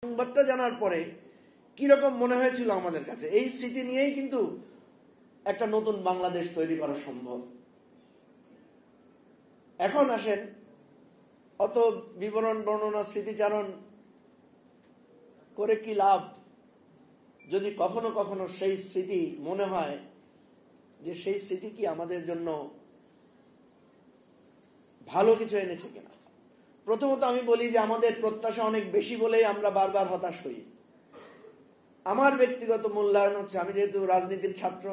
সংবাদটা জানার পরে কিরকম মনে হয়েছিল আমাদের কাছে, এই স্মৃতি নিয়েই কিন্তু একটা নতুন বাংলাদেশ তৈরি করা সম্ভব। এখন আসেন, অত বিবরণ বর্ণনা স্মৃতিচারণ করে কি লাভ, যদি কখনো কখনো সেই স্মৃতি মনে হয় যে সেই স্মৃতি কি আমাদের জন্য ভালো কিছু এনেছে কিনা। প্রথমত আমি বলি যে আমাদের প্রত্যাশা অনেক বেশি বলেই আমরা বারবার হতাশ হই। আমার ব্যক্তিগত মূল্যায়ন হচ্ছে, আমি যেহেতু রাজনীতির ছাত্র,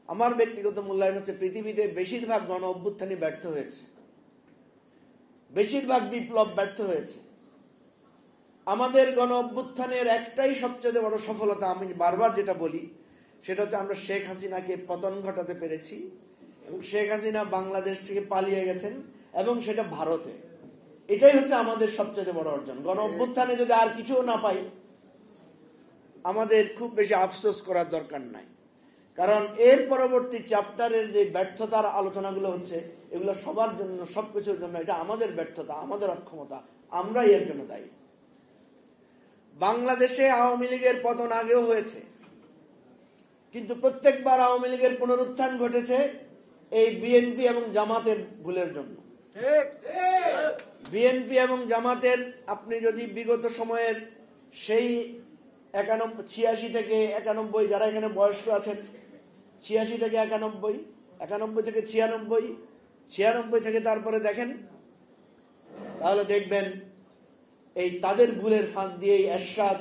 আমার ব্যক্তিগত মূল্যায়ন হচ্ছে পৃথিবীতে বেশিরভাগ গণ অভ্যুত্থানই ব্যর্থ হয়েছে, বেশিরভাগ বিপ্লব ব্যর্থ হয়েছে। আমাদের গণ অভ্যুত্থানের একটাই সবচেয়ে বড় সফলতা, আমি বারবার যেটা বলি সেটা হচ্ছে আমরা শেখ হাসিনাকে পতন ঘটাতে পেরেছি, এবং শেখ হাসিনা বাংলাদেশ থেকে পালিয়ে গেছেন এবং সেটা ভারতে। এটাই হচ্ছে আমাদের সবচেয়ে বড় অর্জন। গণ অভ্যুত্থানে যদি আর কিছু না পাই, আমাদের খুব বেশি আফসোস করার দরকার নাই, কারণ এর পরবর্তী চ্যাপ্টারের যে ব্যর্থতার আলোচনাগুলো হচ্ছে, এগুলো সবার জন্য, সবকিছুর জন্য এটা আমাদের ব্যর্থতা, আমাদের অক্ষমতা, আমরাই এর জন্য দায়ী। বাংলাদেশে আওয়ামী লীগের পতন আগেও হয়েছে, কিন্তু প্রত্যেকবার আওয়ামী লীগের পুনরুত্থান ঘটেছে এই বিএনপি এবং জামাতের ভুলের জন্য। বিএনপি এবং জামাতের, আপনি যদি বিগত সময়ের সেই 86 থেকে 91, যারা এখানে বয়স্ক আছেন, 86 থেকে 91, 91 থেকে 96, 96 থেকে তারপরে দেখেন, তাহলে দেখবেন এই তাদের ভুলের ফাঁক দিয়েই এরশাদ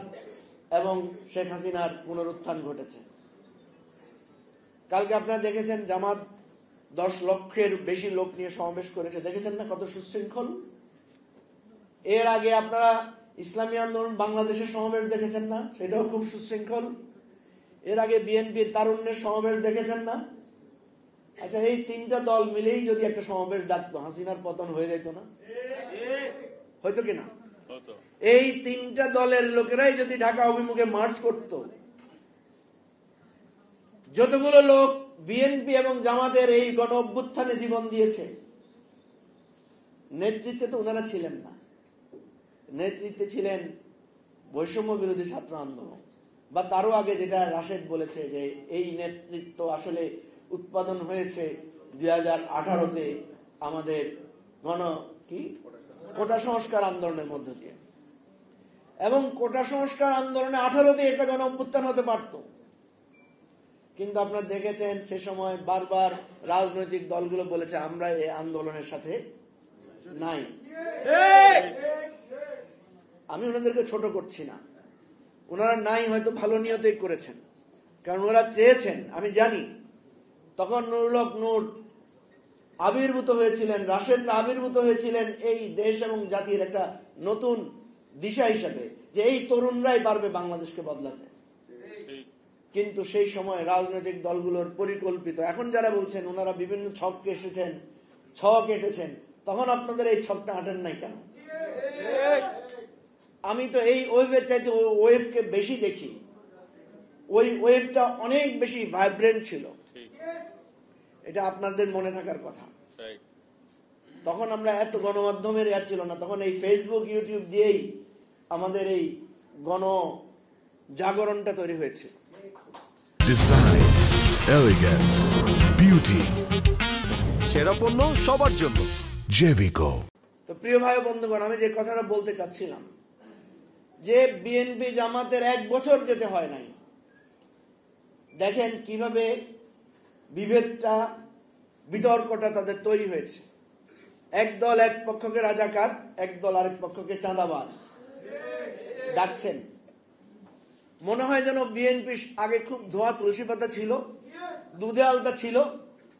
এবং শেখ হাসিনার পুনরুত্থান ঘটেছে। কালকে আপনারা দেখেছেন জামাত 10 লক্ষের বেশি লোক নিয়ে সমাবেশ করেছে, দেখেছেন না কত সুশৃঙ্খল। এর আগে আপনারা ইসলামী আন্দোলন বাংলাদেশের সমাবেশ দেখেছেন না, সেটাও খুব সুশৃঙ্খল। এর আগে বিএনপির তারুণ্যের সমাবেশ দেখেছেন না। আচ্ছা, এই তিনটা দল মিলেই যদি একটা সমাবেশ ডাকতো, হাসিনার পতন হয়ে যেত না? হয়তো কিনা? এই তিনটা দলের লোকেরাই যদি ঢাকা অভিমুখে মার্চ করত, যতগুলো লোক বিএনপি এবং জামাতের এই গণ অভ্যুত্থানে জীবন দিয়েছে, নেতৃত্বে তো ওনারা ছিলেন না, নেতৃত্বে ছিলেন বৈষম্য বিরোধী ছাত্র আন্দোলন, বা তারও আগে যেটা রাশেদ বলেছে যে এই নেতৃত্ব আসলে উৎপাদন হয়েছে 2018-তে আমাদের কোটা সংস্কার আন্দোলনের মধ্য দিয়ে। এবং কোটা সংস্কার আন্দোলনে 18-তে এটা গণ অভ্যুত্থান হতে পারত, কিন্তু আপনারা দেখেছেন সে সময় বারবার রাজনৈতিক দলগুলো বলেছে আমরা এই আন্দোলনের সাথে নাই। আমি ওনাদেরকে ছোট করছি না, ওনারা নাই হয়তো ভালো নিয়তেই করেছেন, কারণ ওরা চেয়েছেন, আমি জানি। তখন নুরুল হক নূর আবির্ভূত হয়েছিলেন, রাশেদরা আবির্ভূত হয়েছিলেন এই দেশ এবং জাতির একটা নতুন দিশা হিসাবে, যে এই তরুণরাই পারবে বাংলাদেশকে বদলাতে। কিন্তু সেই সময় রাজনৈতিক দলগুলোর পরিকল্পিত, এখন যারা বলছেন ওনারা বিভিন্ন ছক এঁটেছেন, তখন আপনাদের এই ছকটা হাঁটেন নাই কেন? আমি তো এই ওয়েভের চাইতে ওই ওয়েভকে বেশি দেখি, ওই ওয়েভটা অনেক বেশি ভাইব্রেন্ট ছিল, এটা আপনাদের মনে থাকার কথা। তখন আমরা এত গণমাধ্যমের ছিল না, তখন এই ফেসবুক ইউটিউব দিয়েই আমাদের এই গণ জাগরণটা তৈরি হয়েছে। ডিজাইন, এলিগেন্স, বিউটি, সেরা পণ্য সবার জন্য জেভিকো। তো প্রিয় ভাই বন্ধুগণ, আমি যে কথাটা বলতে চাচ্ছিলাম, যে বিএনপি জামাতের 1 বছর যেতে হয় নাই, দেখেন কিভাবে বিভেদটা, বিতর্কটা তাদের তৈরি হয়েছে। এক দল এক পক্ষকে রাজাকার, এক দল আরেক পক্ষকে চাঁদাবাজ ডাকছেন। মনে হয় যেন বিএনপি আগে খুব ধোয়া তুলসী পাতা ছিল, দুধে আলতা ছিল,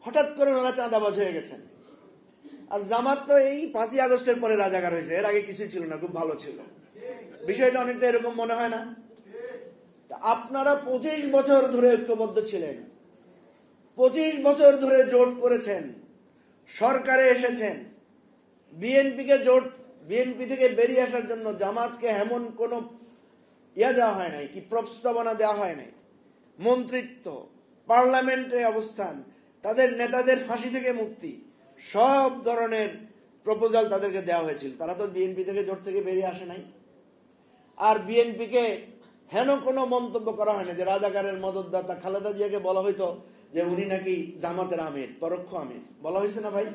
হঠাৎ করে ওনারা চাঁদাবাজ হয়ে গেছেন। আর জামাত তো এই 5ই আগস্টের পরে রাজাকার হয়েছে, এর আগে কিছুই ছিল না, খুব ভালো ছিল। বিষয়টা অনেকটা এরকম মনে হয় না? আপনারা 25 বছর ধরে ঐক্যবদ্ধ ছিলেন, 25 বছর ধরে জোট করেছেন, সরকারে এসেছেন, বিএনপি থেকে বেরিয়ে আসার জন্য জামাতকে এমন কোন দেওয়া হয় নাই, কি প্রস্তাবনা দেওয়া হয় নাই। মন্ত্রিত্ব, পার্লামেন্টে অবস্থান, তাদের নেতাদের ফাঁসি থেকে মুক্তি, সব ধরনের প্রপোজাল তাদেরকে দেওয়া হয়েছিল। তারা তো বিএনপি থেকে জোট থেকে বেরিয়ে আসে নাই। আর বিএনপিকে হেন কোনো মন্তব্য করা হয় না যে রাজাকারের মদতদাতা খালেদা জিয়াকে বলা হইতো যে উনি নাকি জামাতের আমির, পরোক্ষ আমির, বলা হয়েছে না ভাই?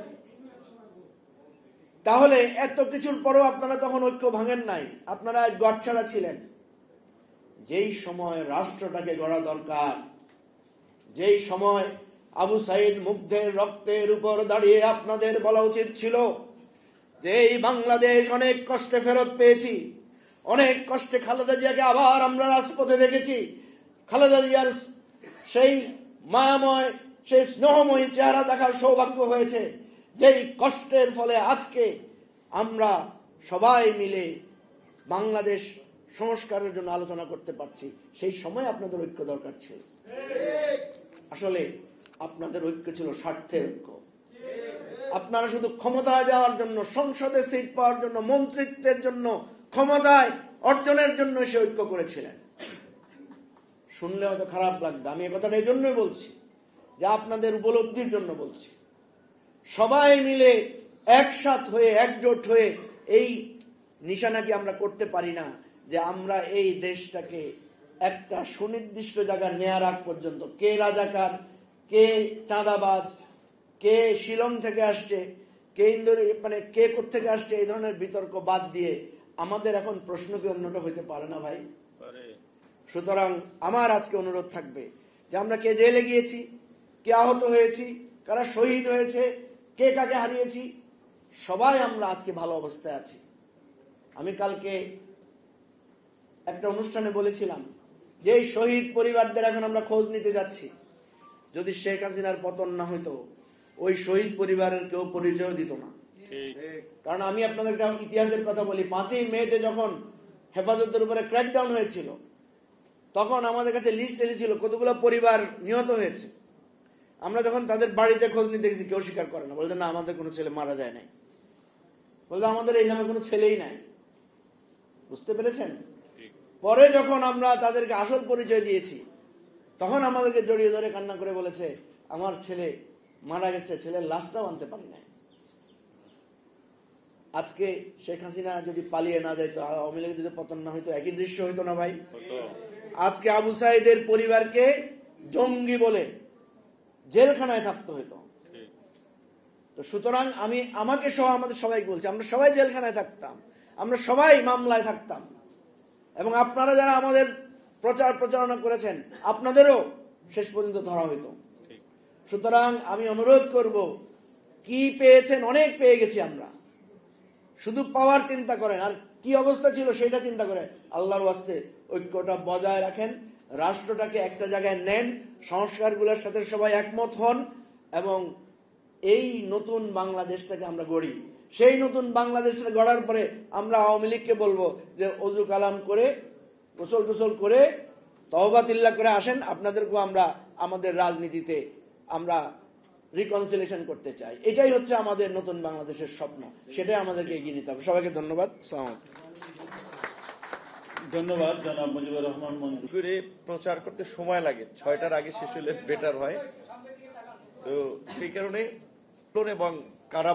তাহলে এত কিছুর পরেও আপনারা তখন ঐক্য ভাঙেন নাই, আপনারা গড়ছাড়া ছিলেন। যেই সময় রাষ্ট্রটাকে গড়া দরকার, যেই সময় আবু সাইদ মুগ্ধের রক্তের উপর দাঁড়িয়ে আপনাদের বলা উচিত ছিল যে এই বাংলাদেশ অনেক কষ্টে ফেরত পেয়েছি, অনেক কষ্টে খালেদা জিয়াকে আবার আমরা রাজপথে দেখেছি, খালেদা জিয়ার সেই মায়াময়, সেই স্নেহময়ী চেহারা দেখার সৌভাগ্য হয়েছে, যেই কষ্টের ফলে আজকে আমরা সবাই মিলে বাংলাদেশ সংস্কারের জন্য আলোচনা করতে পারছি। সেই সময় আপনাদের ঐক্য দরকার ছিল। আসলে আপনাদের ঐক্য ছিল স্বার্থের ঐক্য। আপনারা শুধু ক্ষমতায় যাওয়ার জন্য, সংসদে সিট পাওয়ার জন্য, মন্ত্রিত্বের জন্য, ক্ষমতায় অর্জনের জন্য সে ঐক্য করেছিলেন। শুনলে হয়তো খারাপ লাগবে, আমি এই কথাটা এই জন্যই বলছি যে আপনাদের উপলব্ধির জন্য বলছি। সবাই মিলে একসাথ হয়ে, একজোট হয়ে এই নিশানাকে আমরা করতে পারি না যে আমরা এই দেশটাকে একটা সুনির্দিষ্ট জায়গা নেয়ার আগ পর্যন্ত কে রাজাকার, কে চাঁদাবাজ, কে শিলং থেকে আসছে, কে মানে কে কোত্থেকে আসছে, এই ধরনের বিতর্ক বাদ দিয়ে আমাদের এখন প্রশ্ন কি অন্যটা হইতে পারে না ভাই? সুতরাং আমার আজকে অনুরোধ থাকবে যে আমরা কে জেলে গিয়েছি, কে আহত হয়েছি, কারা শহীদ হয়েছে, কে কাকে হারিয়েছি, সবাই আমরা আজকে ভালো অবস্থায় আছি। আমি কালকে একটা অনুষ্ঠানে বলেছিলাম যে এই শহীদ পরিবারদের এখন আমরা খোঁজ নিতে যাচ্ছি। যদি শেখ হাসিনার পতন না হইতো ওই শহীদ পরিবারের কেউ পরিচয় দিত না। কারণ আমি আপনাদের ইতিহাসের কথা বলি, 5ই মেতে যখন হেফাজতের উপরে ক্র্যাকডাউন হয়েছিল তখন আমাদের কাছে লিস্ট এসেছিল কতগুলো পরিবার নিহত হয়েছে। আমরা যখন তাদের বাড়িতে খোঁজ নিতে গেছি কেউ স্বীকার করে না, বলতে না আমাদের কোনো ছেলে মারা যায় নাই, বলতে আমাদের এই নামে কোনো ছেলেই নাই। বুঝতে পেরেছেন? পরে যখন আমরা তাদেরকে আসল পরিচয় দিয়েছি তখন আমাদেরকে জড়িয়ে ধরে কান্না করে বলেছে আমার ছেলে মারা গেছে, ছেলের লাশটাও আনতে পারি নাই। আজকে শেখ হাসিনা যদি পালিয়ে না যাইতো, আওয়ামী লীগ যদি পতন না হইতো, একই দৃশ্য হইতো না ভাই? আজকে আবু সাইদের পরিবারকে জঙ্গি বলে জেলখানায় থাকতে হইতো। তো সুতরাং আমি আমাকে সহ আমাদের সবাইকে বলছি, আমরা সবাই জেলখানায় থাকতাম, আমরা সবাই মামলায় থাকতাম, এবং আপনারা যারা আমাদের প্রচারণা করেছেন আপনাদেরও শেষ পর্যন্ত ধরা হইতো। সুতরাং আমি অনুরোধ করব, কি পেয়েছেন, অনেক পেয়ে গেছি আমরা, শুধু পাওয়ার চিন্তা করেন, আর কি অবস্থা ছিল সেটা চিন্তা করে আল্লাহর ওয়াস্তে ঐক্যটা বজায় রাখেন, রাষ্ট্রটাকে একটা জায়গায় নেন, সংস্কারগুলোর সাথে সবাই একমত হন, এবং এই নতুন বাংলাদেশটাকে আমরা গড়ি। সেই নতুন বাংলাদেশটা গড়ার পরে আমরা আওয়ামী লীগকে বলবো যে অজু কালাম করে, গোসল টোসল করে, তওবা তিল্লা করে আসেন, আপনাদেরকেও আমরা আমাদের রাজনীতিতে আমরা রিকনসিলিয়েশন করতে চাই। এটাই হচ্ছে আমাদের নতুন বাংলাদেশের স্বপ্ন, সেটাই আমাদেরকে এগিয়ে নিতে হবে। সবাইকে ধন্যবাদ। আসসালামু আলাইকুম। ধন্যবাদ জনাব মুজিবুর রহমান মঞ্জু। করে প্রচার করতে সময় লাগে, 6টার আগে শেষ হলে বেটার হয়। তো সেই কারণে এবং কারা